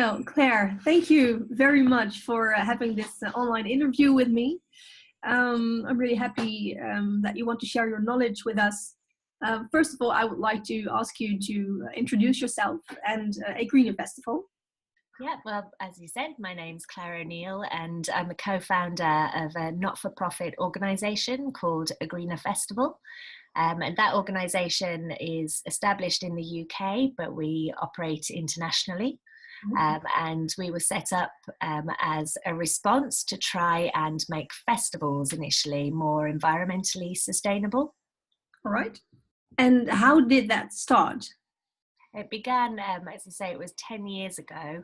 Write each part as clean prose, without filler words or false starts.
Well, Claire, thank you very much for having this online interview with me. I'm really happy that you want to share your knowledge with us. First of all, I would like to ask you to introduce yourself and Agrina Festival. Yeah, well, as you said, my name's Claire O'Neill and I'm a co-founder of a not-for-profit organisation called Agrina Festival. And that organisation is established in the UK, but we operate internationally. And we were set up as a response to try and make festivals initially more environmentally sustainable. All right. And how did that start? It began, as I say, it was 10 years ago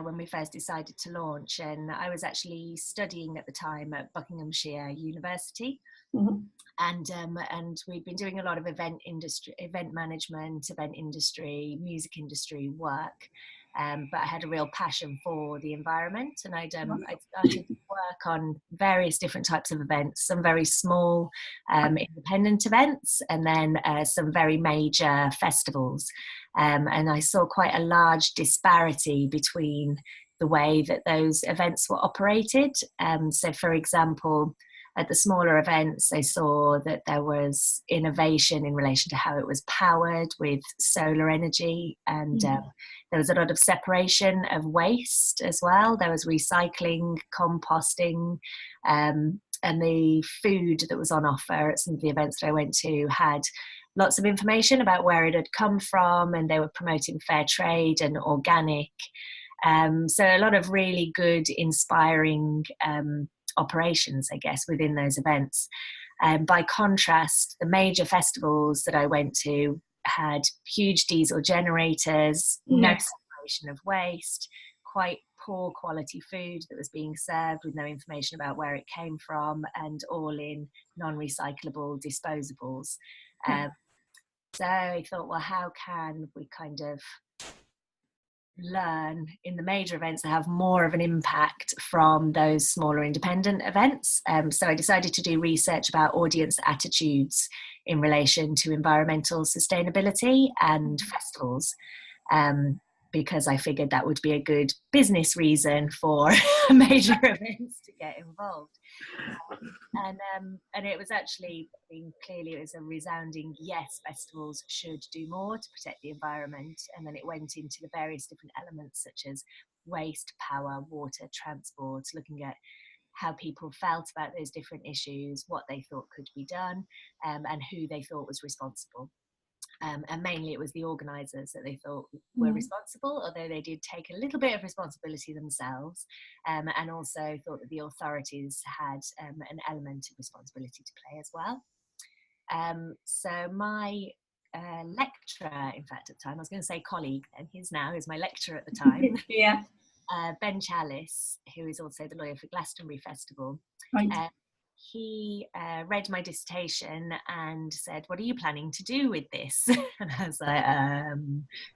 when we first decided to launch, and I was actually studying at the time at Buckinghamshire University. Mm-hmm. And we'd been doing a lot of event management, event industry, music industry work. But I had a real passion for the environment, and I'd started to work on various different types of events, some very small independent events, and then some very major festivals. And I saw quite a large disparity between the way that those events were operated. So, for example, at the smaller events, I saw that there was innovation in relation to how it was powered with solar energy, and there was a lot of separation of waste as well. There was recycling, composting, and the food that was on offer at some of the events that I went to had lots of information about where it had come from, and they were promoting fair trade and organic. So a lot of really good, inspiring operations, I guess, within those events. By contrast, the major festivals that I went to had huge diesel generators, no separation of waste, quite poor quality food that was being served with no information about where it came from, and all in non-recyclable disposables. So I thought, well, how can we kind of learn in the major events that have more of an impact from those smaller independent events? So I decided to do research about audience attitudes in relation to environmental sustainability and festivals, because I figured that would be a good business reason for major events to get involved. And it was actually, clearly it was a resounding yes, festivals should do more to protect the environment. And then it went into the various different elements such as waste, power, water, transport, looking at how people felt about those different issues, what they thought could be done, and who they thought was responsible. And mainly it was the organisers that they thought were responsible, although they did take a little bit of responsibility themselves, and also thought that the authorities had an element of responsibility to play as well. So my lecturer, in fact, at the time, I was going to say colleague, and he's my lecturer at the time, Ben Chalice, who is also the lawyer for Glastonbury Festival. Right. He read my dissertation and said, "What are you planning to do with this?" And I was like,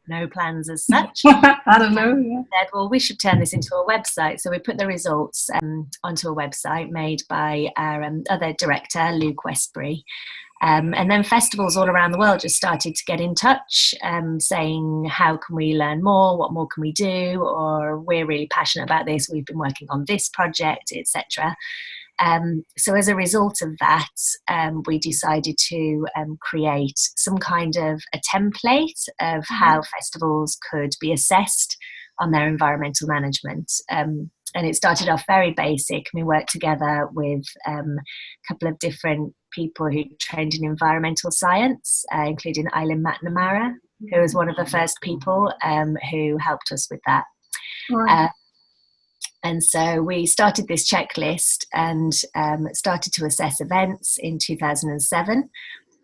no plans as such. I don't know. He said, "Well, we should turn this into a website." So we put the results onto a website made by our other director, Luke Westbury. And then festivals all around the world just started to get in touch, saying, how can we learn more? What more can we do? Or we're really passionate about this. We've been working on this project, etc. So as a result of that, we decided to create some kind of a template of how festivals could be assessed on their environmental management. And it started off very basic. We worked together with a couple of different people who trained in environmental science, including Eileen McNamara, who was one of the first people who helped us with that. Right. And so we started this checklist and started to assess events in 2007.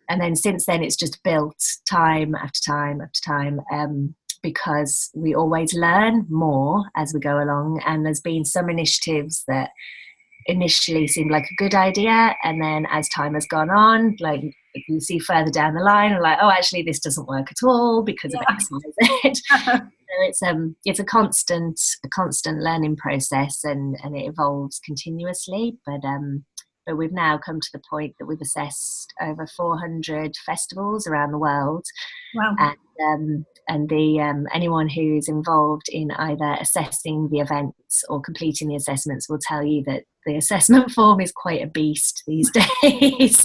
And then since then, it's just built time after time after time, because we always learn more as we go along. And there's been some initiatives that initially seemed like a good idea, and then as time has gone on, like if you see further down the line, I'm like, oh, actually this doesn't work at all because of X, Y, Z. So it's a constant learning process, and it evolves continuously. But but we've now come to the point that we've assessed over 400 festivals around the world. Wow. And anyone who's involved in either assessing the events or completing the assessments will tell you that the assessment form is quite a beast these days.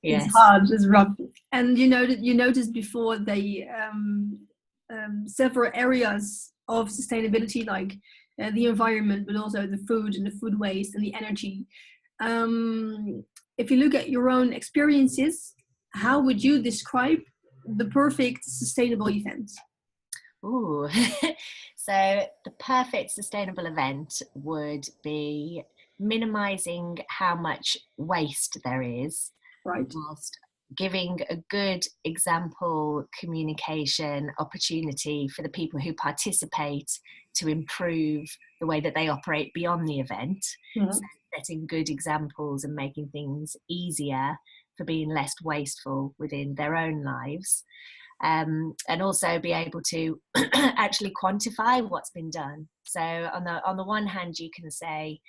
Yes. It's hard, it's rough. And you noticed before the several areas of sustainability, like the environment, but also the food and the food waste and the energy. If you look at your own experiences, how would you describe the perfect sustainable event? Ooh. So the perfect sustainable event would be minimizing how much waste there is, Right. whilst giving a good example communication opportunity for the people who participate to improve the way that they operate beyond the event. Mm-hmm. So setting good examples and making things easier for being less wasteful within their own lives. And also be able to actually quantify what's been done. So on the one hand, you can say,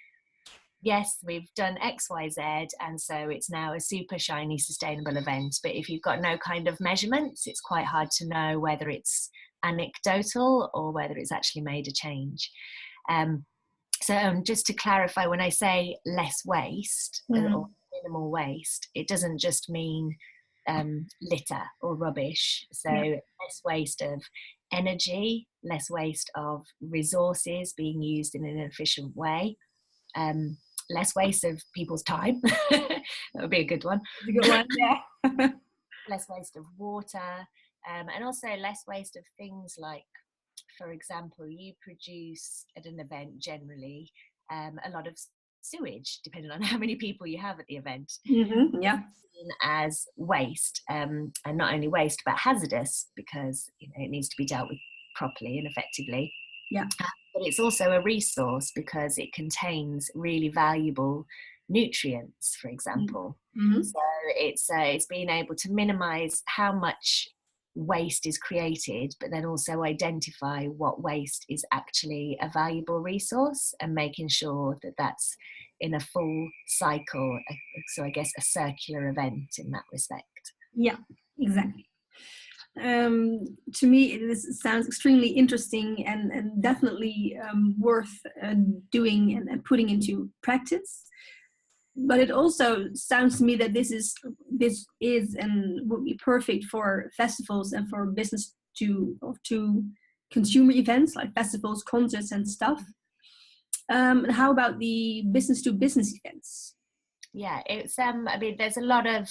yes, we've done X, Y, Z, and so it's now a super shiny sustainable event. But if you've got no kind of measurements, it's quite hard to know whether it's anecdotal or whether it's actually made a change. So just to clarify, when I say less waste or minimal waste, it doesn't just mean litter or rubbish. So less waste of energy, less waste of resources being used in an efficient way, less waste of people's time. That would be a good one. That's a good one, yeah. Less waste of water, and also less waste of things like, for example, you produce at an event generally a lot of sewage, depending on how many people you have at the event. Mm-hmm. Yeah. As waste, and not only waste but hazardous, because it needs to be dealt with properly and effectively. Yeah. But it's also a resource because it contains really valuable nutrients, for example. Mm-hmm. So it's being able to minimize how much waste is created, but then also identify what waste is actually a valuable resource and making sure that that's in a full cycle. So I guess a circular event in that respect. Yeah, exactly. To me, this sounds extremely interesting and definitely worth doing and putting into practice. But it also sounds to me that this is and would be perfect for festivals and for business to consumer events like festivals, concerts, and stuff. And how about the business to business events? Yeah, it's I mean, there's a lot of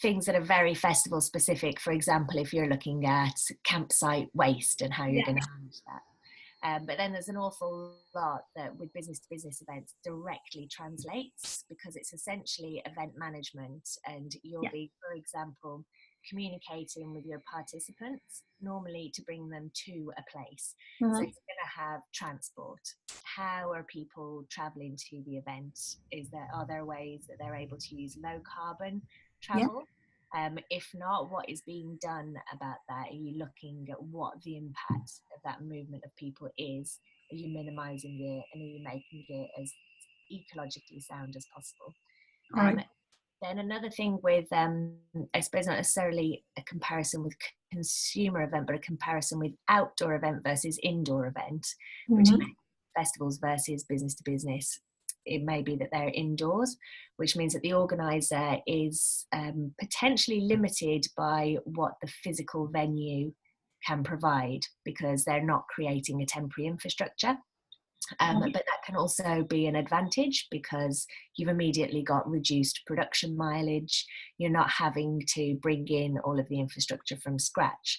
things that are very festival specific. For example, if you're looking at campsite waste and how you're going to manage that. But then there's an awful lot that with business to business events directly translates, because it's essentially event management, and you'll be, for example, communicating with your participants normally to bring them to a place. So you're going to have transport. How are people traveling to the event? Are there ways that they're able to use low carbon travel? If not, what is being done about that? Are you looking at what the impact of that movement of people is? Are you minimizing it, and are you making it as ecologically sound as possible? Then another thing with, I suppose not necessarily a comparison with consumer event, but a comparison with outdoor event versus indoor event, which festivals versus business to business. It may be that they're indoors, which means that the organizer is potentially limited by what the physical venue can provide, because they're not creating a temporary infrastructure. But that can also be an advantage, because you've immediately got reduced production mileage. You're not having to bring in all of the infrastructure from scratch.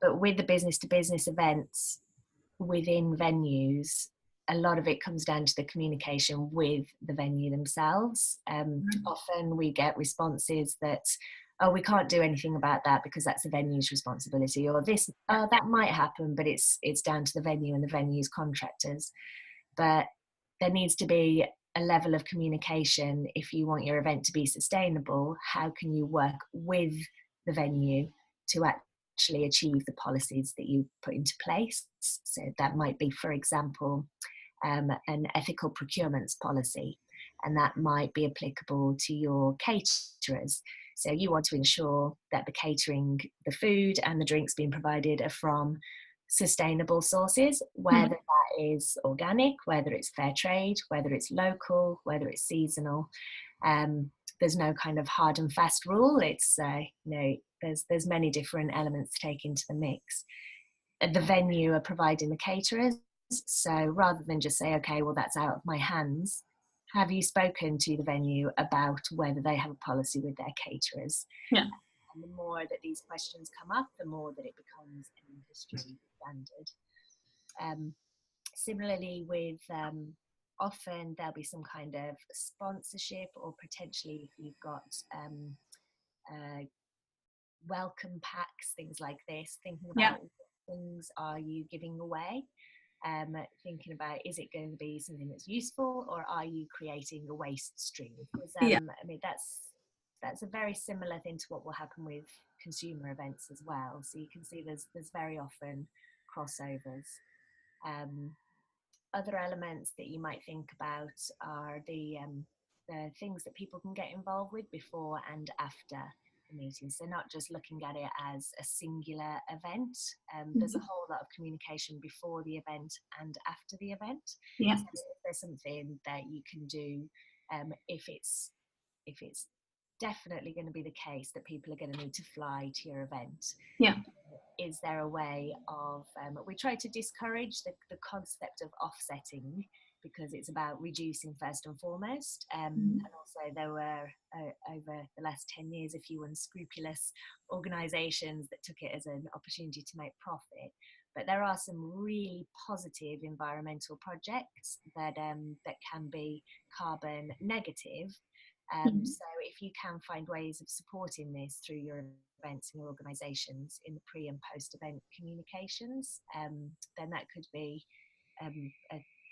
But with the business to business events within venues, a lot of it comes down to the communication with the venue themselves. Often we get responses that, oh, we can't do anything about that because that's the venue's responsibility, or that might happen, but it's down to the venue and the venue's contractors. But there needs to be a level of communication. If you want your event to be sustainable, how can you work with the venue to actually achieve the policies that you put into place? So that might be, for example, an ethical procurements policy. and that might be applicable to your caterers. So you want to ensure that the catering, the food and the drinks being provided are from sustainable sources, whether that is organic, whether it's fair trade, whether it's local, whether it's seasonal. There's no kind of hard and fast rule. It's there's many different elements to take into the mix. The venue are providing the caterers, so rather than just say, okay, well, that's out of my hands, have you spoken to the venue about whether they have a policy with their caterers? Yeah. And the more that these questions come up, the more that it becomes an industry standard. Similarly with often there'll be some kind of sponsorship, or potentially if you've got welcome packs, things like this, thinking about what things are you giving away, thinking about, is it going to be something that's useful, or are you creating a waste stream? Because I mean, that's a very similar thing to what will happen with consumer events as well. So you can see there's very often crossovers. Other elements that you might think about are the things that people can get involved with before and after the meeting. So not just looking at it as a singular event. There's a whole lot of communication before the event and after the event. Yeah. So if there's something that you can do, if it's definitely going to be the case that people are going to need to fly to your event. Yeah. Is there a way of, we try to discourage the concept of offsetting, because it's about reducing first and foremost. And also there were, over the last 10 years, a few unscrupulous organisations that took it as an opportunity to make profit. But there are some really positive environmental projects that can be carbon negative. So if you can find ways of supporting this through your events and your organisations in the pre and post event communications, then that could be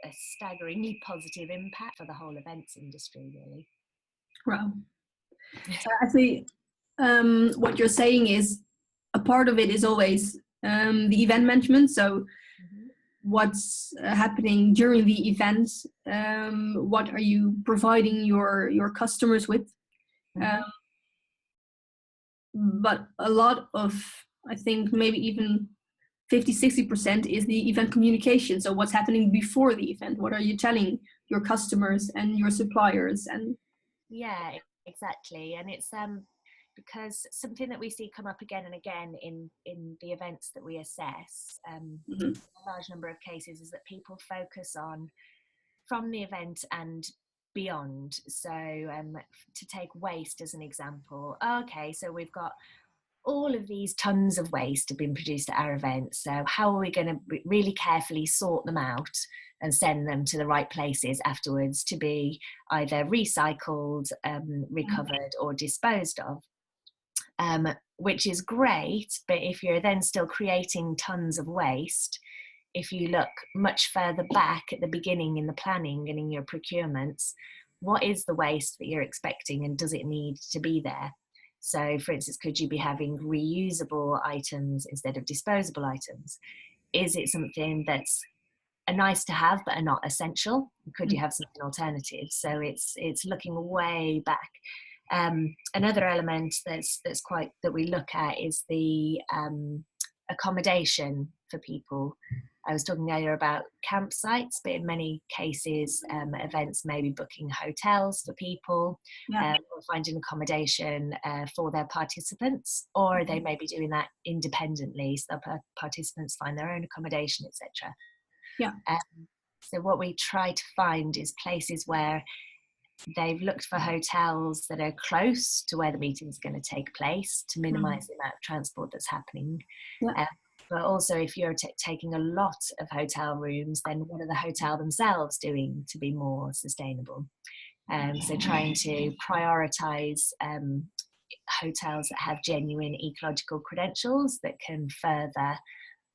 a staggeringly positive impact for the whole events industry, really. Wow. So actually, what you're saying is a part of it is always the event management. So what's happening during the event, what are you providing your customers with, but a lot of, I think maybe even 50-60% is the event communication. So what's happening before the event, what are you telling your customers and your suppliers? And yeah, exactly. And it's because something that we see come up again and again in the events that we assess, a large number of cases, is that people focus on from the event and beyond. So to take waste as an example, okay, so we've got all of these tons of waste have been produced at our event, so how are we going to really carefully sort them out and send them to the right places afterwards to be either recycled, recovered or disposed of? Which is great, but if you're then still creating tons of waste, if you look much further back at the beginning in the planning and in your procurements, what is the waste that you're expecting, and does it need to be there? So for instance, could you be having reusable items instead of disposable items? Is it something that's a nice to have but are not essential? Could you have something alternative? So it's looking way back. Another element that we look at is the accommodation for people. I was talking earlier about campsites, but in many cases, events may be booking hotels for people, or finding accommodation for their participants, or they may be doing that independently, so the participants find their own accommodation, etc. So what we try to find is places where they've looked for hotels that are close to where the meeting is going to take place to minimise the amount of transport that's happening. But also, if you're taking a lot of hotel rooms, then what are the hotel themselves doing to be more sustainable? So trying to prioritise hotels that have genuine ecological credentials that can further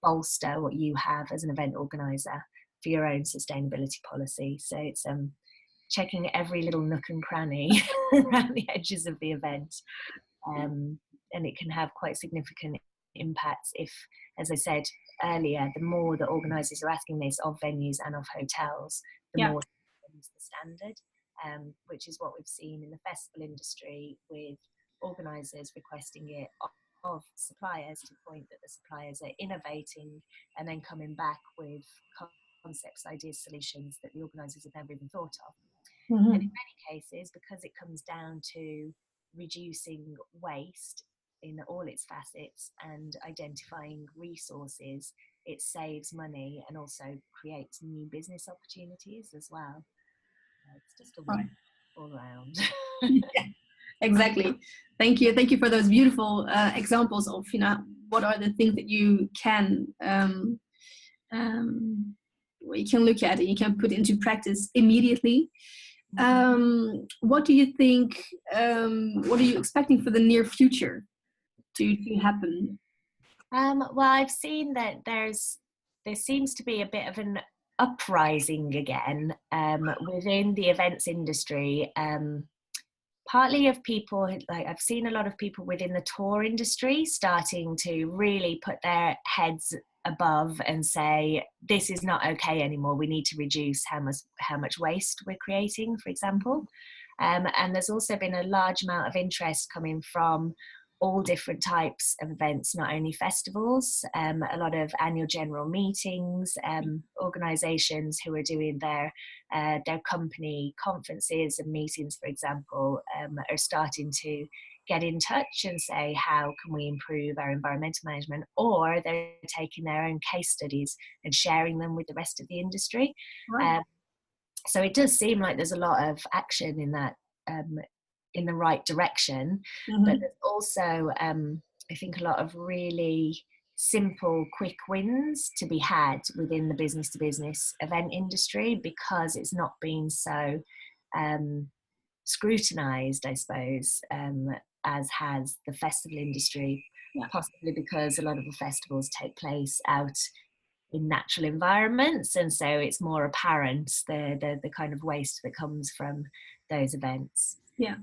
bolster what you have as an event organiser for your own sustainability policy. So it's checking every little nook and cranny around the edges of the event, and it can have quite significant impacts if, as I said earlier, the more that organisers are asking this of venues and of hotels, the more the standard. which is what we've seen in the festival industry, with organisers requesting it of suppliers, to the point that the suppliers are innovating and then coming back with concepts, ideas, solutions that the organisers have never even thought of. Mm-hmm. And in many cases, because it comes down to reducing waste in all its facets and identifying resources, it saves money and also creates new business opportunities as well. It's just a win all around. Yeah, exactly. Thank you. Thank you for those beautiful examples of, what are the things that you can you can look at and you can put into practice immediately. What do you think? What are you expecting for the near future to happen? Well, I've seen that there seems to be a bit of an uprising again within the events industry. Partly of people, like I've seen a lot of people within the tour industry starting to really put their heads above and say, this is not okay anymore. We need to reduce how much waste we're creating, for example. And there's also been a large amount of interest coming from all different types of events, not only festivals, a lot of annual general meetings, organisations who are doing their company conferences and meetings, for example, are starting to get in touch and say, how can we improve our environmental management? Or they're taking their own case studies and sharing them with the rest of the industry. Right. So it does seem like there's a lot of action in that, in the right direction. Mm-hmm. But there's also, I think, a lot of really simple, quick wins to be had within the business to business event industry, because it's not been so scrutinized, I suppose, as has the festival industry. Yeah. Possibly because a lot of the festivals take place out in natural environments, and so it's more apparent the kind of waste that comes from those events. Yeah.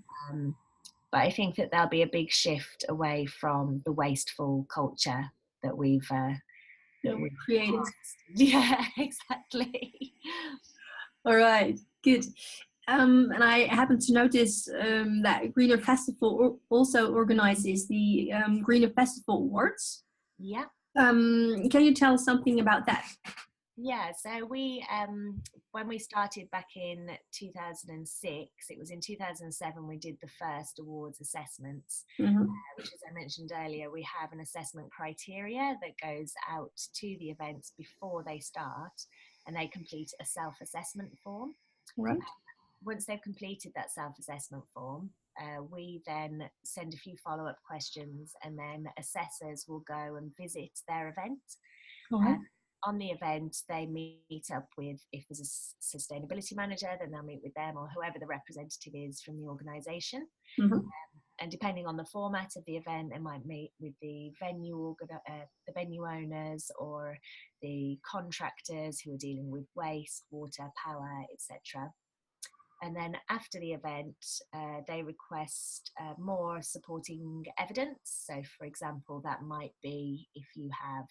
But I think that there'll be a big shift away from the wasteful culture that we've created. Yeah, exactly. All right, good. And I happen to notice that Greener Festival also organizes the Greener Festival Awards. Yeah. Can you tell something about that? Yeah, so we, when we started back in 2006, it was in 2007 we did the first awards assessments, which, as I mentioned earlier, we have an assessment criteria that goes out to the events before they start, and they complete a self-assessment form. Right. Once they've completed that self-assessment form, we then send a few follow-up questions, and then assessors will go and visit their event. Right. On the event, they meet up with, if there's a sustainability manager, then they'll meet with them or whoever the representative is from the organisation. And depending on the format of the event, they might meet with the venue owners or the contractors who are dealing with waste, water, power, etc. And then after the event, they request more supporting evidence. So, for example, that might be if you have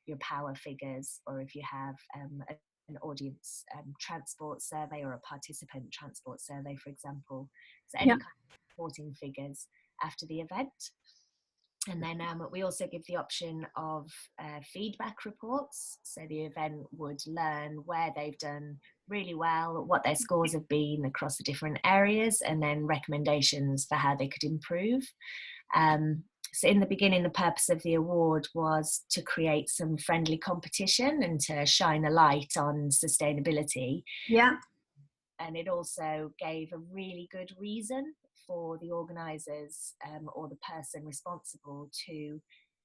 your power figures, or if you have an audience transport survey or a participant transport survey, for example. So any kind of supporting figures after the event. And then we also give the option of feedback reports. So the event would learn where they've done really well, what their scores have been across the different areas, and then recommendations for how they could improve. So in the beginning, the purpose of the award was to create some friendly competition and to shine a light on sustainability. Yeah. And it also gave a really good reason for the organisers or the person responsible to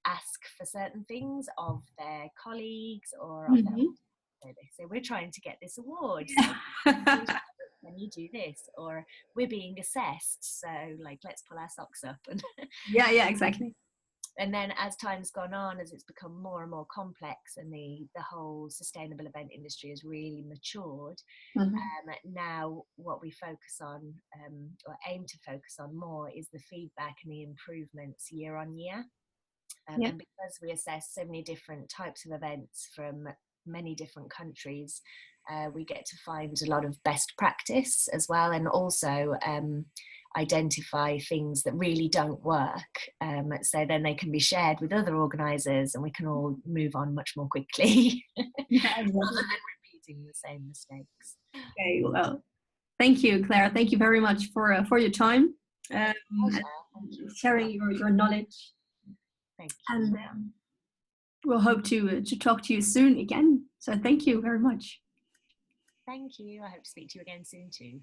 ask for certain things of their colleagues or of their. So they say, we're trying to get this award. So can you do this? Or we're being assessed, so like, let's pull our socks up. And yeah, exactly. And then as time's gone on, as it's become more and more complex, and the whole sustainable event industry has really matured, now what we focus on, or aim to focus on more, is the feedback and the improvements year on year. And because we assess so many different types of events, from many different countries, we get to find a lot of best practice as well, and also identify things that really don't work, so then they can be shared with other organisers and we can all move on much more quickly. Yeah, exactly. Rather than repeating the same mistakes. Okay, well, thank you, Claire. Thank you very much for your time, and sharing your knowledge. Thank you. And we'll hope to talk to you soon again. So thank you very much. Thank you. I hope to speak to you again soon too.